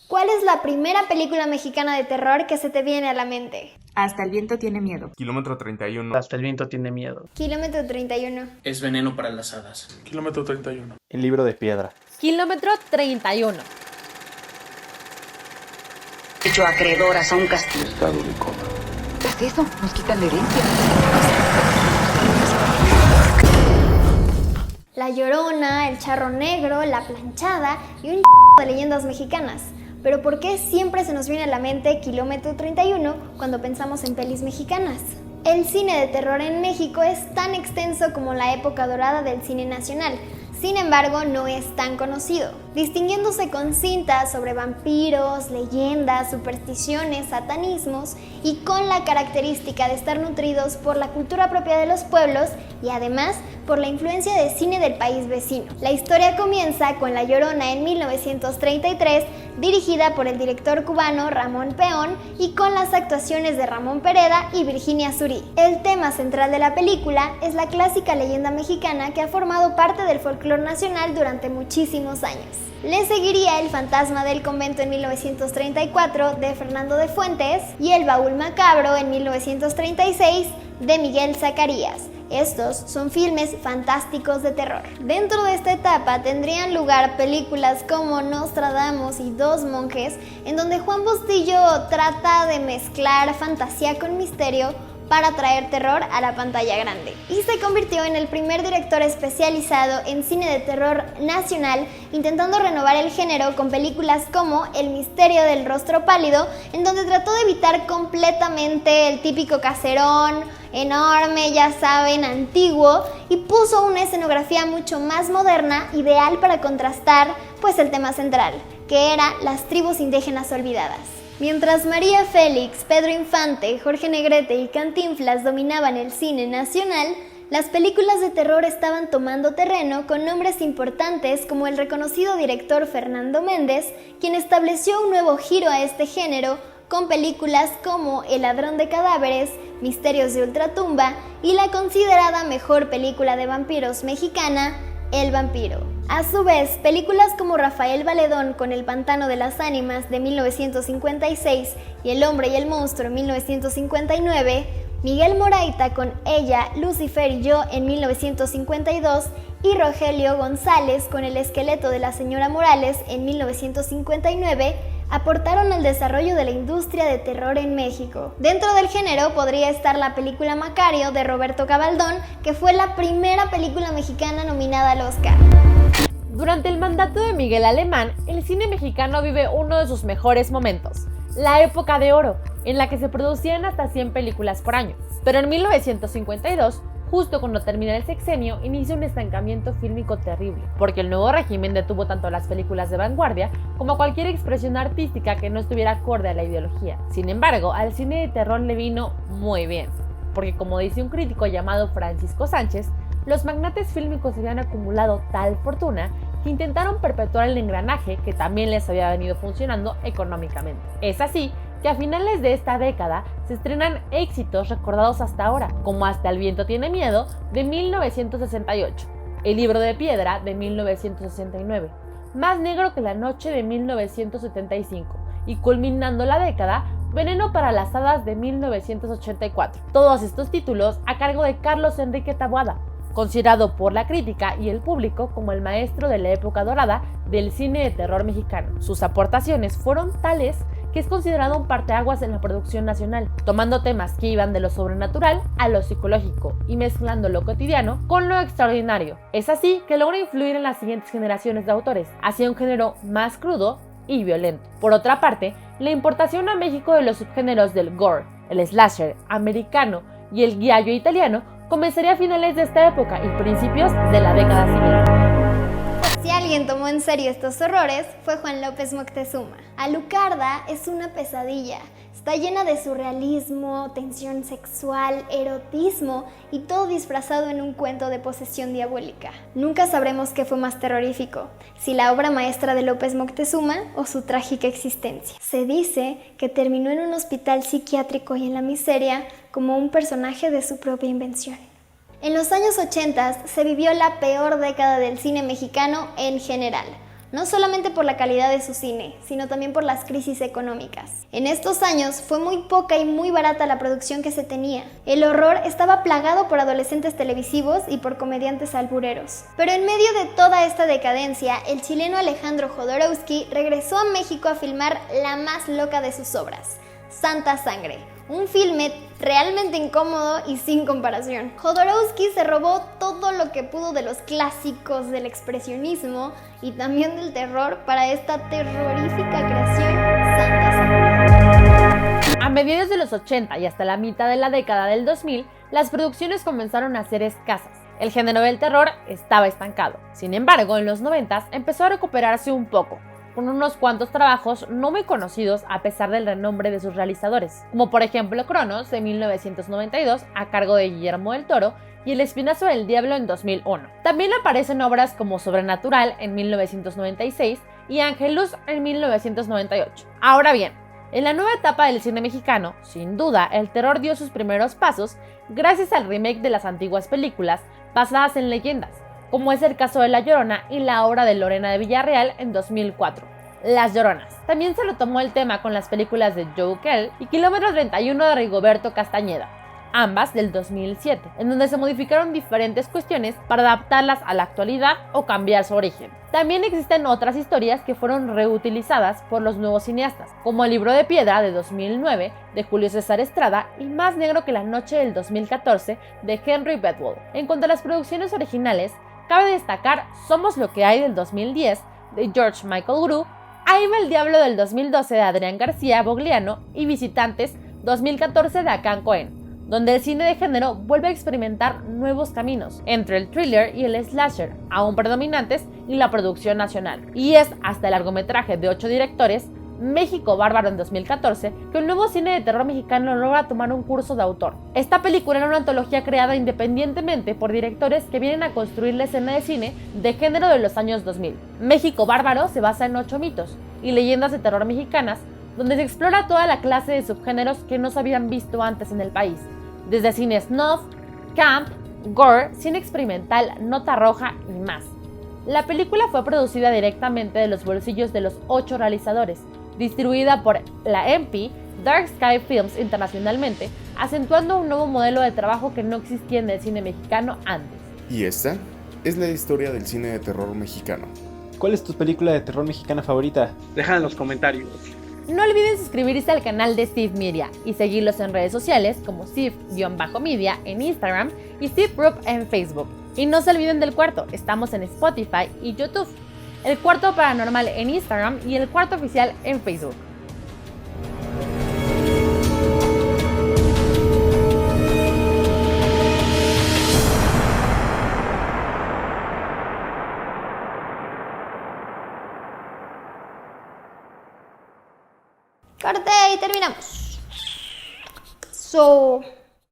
¿Cuál es la primera película mexicana de terror que se te viene a la mente? Hasta el viento tiene miedo. Kilómetro 31. Hasta el viento tiene miedo. Kilómetro 31. Es veneno para las hadas. Kilómetro 31. El libro de piedra. Kilómetro 31. Hecho acreedoras a un castigo. Estado de coma. ¿Qué es eso? Nos quitan la herencia. La Llorona, El Charro Negro, La Planchada y un de leyendas mexicanas. Pero ¿por qué siempre se nos viene a la mente Kilómetro 31 cuando pensamos en pelis mexicanas? El cine de terror en México es tan extenso como la época dorada del cine nacional. Sin embargo, no es tan conocido, distinguiéndose con cintas sobre vampiros, leyendas, supersticiones, satanismos y con la característica de estar nutridos por la cultura propia de los pueblos y además por la influencia de cine del país vecino. La historia comienza con La Llorona en 1933, dirigida por el director cubano Ramón Peón y con las actuaciones de Ramón Pereda y Virginia Surí. El tema central de la película es la clásica leyenda mexicana que ha formado parte del folclore nacional durante muchísimos años. Le seguiría El fantasma del convento en 1934 de Fernando de Fuentes y El baúl macabro en 1936 de Miguel Zacarías. Estos son filmes fantásticos de terror. Dentro de esta etapa tendrían lugar películas como Nostradamus y Dos monjes, en donde Juan Bustillo trata de mezclar fantasía con misterio para traer terror a la pantalla grande. Y se convirtió en el primer director especializado en cine de terror nacional, intentando renovar el género con películas como El misterio del rostro pálido, en donde trató de evitar completamente el típico caserón enorme, ya saben, antiguo, y puso una escenografía mucho más moderna, ideal para contrastar pues el tema central, que era las tribus indígenas olvidadas. Mientras María Félix, Pedro Infante, Jorge Negrete y Cantinflas dominaban el cine nacional, las películas de terror estaban tomando terreno con nombres importantes como el reconocido director Fernando Méndez, quien estableció un nuevo giro a este género con películas como El ladrón de cadáveres, Misterios de ultratumba y la considerada mejor película de vampiros mexicana, El vampiro. A su vez, películas como Rafael Valedón con El pantano de las ánimas de 1956 y El hombre y el monstruo en 1959, Miguel Moraita con Ella, Lucifer y yo en 1952 y Rogelio González con El esqueleto de la señora Morales en 1959, aportaron al desarrollo de la industria de terror en México. Dentro del género podría estar la película Macario de Roberto Gabaldón, que fue la primera película mexicana nominada al Oscar. Durante el mandato de Miguel Alemán, el cine mexicano vive uno de sus mejores momentos, la época de oro, en la que se producían hasta 100 películas por año. Pero en 1952, justo cuando termina el sexenio, inicia un estancamiento fílmico terrible, porque el nuevo régimen detuvo tanto las películas de vanguardia como cualquier expresión artística que no estuviera acorde a la ideología. Sin embargo, al cine de terror le vino muy bien, porque como dice un crítico llamado Francisco Sánchez, los magnates fílmicos habían acumulado tal fortuna que intentaron perpetuar el engranaje que también les había venido funcionando económicamente. Es así que a finales de esta década se estrenan éxitos recordados hasta ahora, como Hasta el viento tiene miedo de 1968, El libro de piedra de 1969, Más negro que la noche de 1975 y culminando la década, Veneno para las hadas de 1984. Todos estos títulos a cargo de Carlos Enrique Taboada, considerado por la crítica y el público como el maestro de la época dorada del cine de terror mexicano. Sus aportaciones fueron tales que es considerado un parteaguas en la producción nacional, tomando temas que iban de lo sobrenatural a lo psicológico y mezclando lo cotidiano con lo extraordinario. Es así que logra influir en las siguientes generaciones de autores, hacia un género más crudo y violento. Por otra parte, la importación a México de los subgéneros del gore, el slasher americano y el giallo italiano comenzaría a finales de esta época y principios de la década siguiente. Si alguien tomó en serio estos horrores, fue Juan López Moctezuma. Alucarda es una pesadilla. Está llena de surrealismo, tensión sexual, erotismo y todo disfrazado en un cuento de posesión diabólica. Nunca sabremos qué fue más terrorífico, si la obra maestra de López Moctezuma o su trágica existencia. Se dice que terminó en un hospital psiquiátrico y en la miseria como un personaje de su propia invención. En los años 80 se vivió la peor década del cine mexicano en general. no solamente por la calidad de su cine, sino también por las crisis económicas. En estos años fue muy poca y muy barata la producción que se tenía. El horror estaba plagado por adolescentes televisivos y por comediantes albureros. Pero en medio de toda esta decadencia, el chileno Alejandro Jodorowsky regresó a México a filmar la más loca de sus obras, Santa Sangre, un filme realmente incómodo y sin comparación. Jodorowsky se robó todo lo que pudo de los clásicos del expresionismo y también del terror para esta terrorífica creación, Santa Sangre. A mediados de los 80 y hasta la mitad de la década del 2000, las producciones comenzaron a ser escasas. El género del terror estaba estancado. Sin embargo, en los 90 empezó a recuperarse un poco, con unos cuantos trabajos no muy conocidos a pesar del renombre de sus realizadores, como por ejemplo Cronos de 1992 a cargo de Guillermo del Toro y El Espinazo del Diablo en 2001. También aparecen obras como Sobrenatural en 1996 y Angelus en 1998. Ahora bien, en la nueva etapa del cine mexicano, sin duda, el terror dio sus primeros pasos gracias al remake de las antiguas películas basadas en leyendas, como es el caso de La Llorona y la obra de Lorena de Villarreal en 2004, Las Lloronas. También se retomó el tema con las películas de Joe Kell y Kilómetro 31 de Rigoberto Castañeda, ambas del 2007, en donde se modificaron diferentes cuestiones para adaptarlas a la actualidad o cambiar su origen. También existen otras historias que fueron reutilizadas por los nuevos cineastas, como El Libro de Piedra de 2009 de Julio César Estrada y Más Negro que la Noche del 2014 de Henry Bedwell. En cuanto a las producciones originales, cabe destacar Somos lo que hay del 2010 de George Michael Gru, Ahí va el diablo del 2012 de Adrián García Bogliano y Visitantes 2014 de Akan Cohen, donde el cine de género vuelve a experimentar nuevos caminos entre el thriller y el slasher, aún predominantes, y la producción nacional. Y es hasta el largometraje de 8 directores, México Bárbaro en 2014, que el nuevo cine de terror mexicano logra tomar un curso de autor. Esta película era una antología creada independientemente por directores que vienen a construir la escena de cine de género de los años 2000. México Bárbaro se basa en 8 mitos y leyendas de terror mexicanas, donde se explora toda la clase de subgéneros que no se habían visto antes en el país, desde cine snuff, camp, gore, cine experimental, nota roja y más. La película fue producida directamente de los bolsillos de los 8 realizadores, distribuida por la MP Dark Sky Films internacionalmente, acentuando un nuevo modelo de trabajo que no existía en el cine mexicano antes. Y esta es la historia del cine de terror mexicano. ¿Cuál es tu película de terror mexicana favorita? Deja en los comentarios. No olviden suscribirse al canal de Steve Media y seguirlos en redes sociales como Steve-Media en Instagram y Steve Group en Facebook. Y no se olviden del cuarto, estamos en Spotify y YouTube. El Cuarto Paranormal en Instagram y el Cuarto Oficial en Facebook. Corte y terminamos.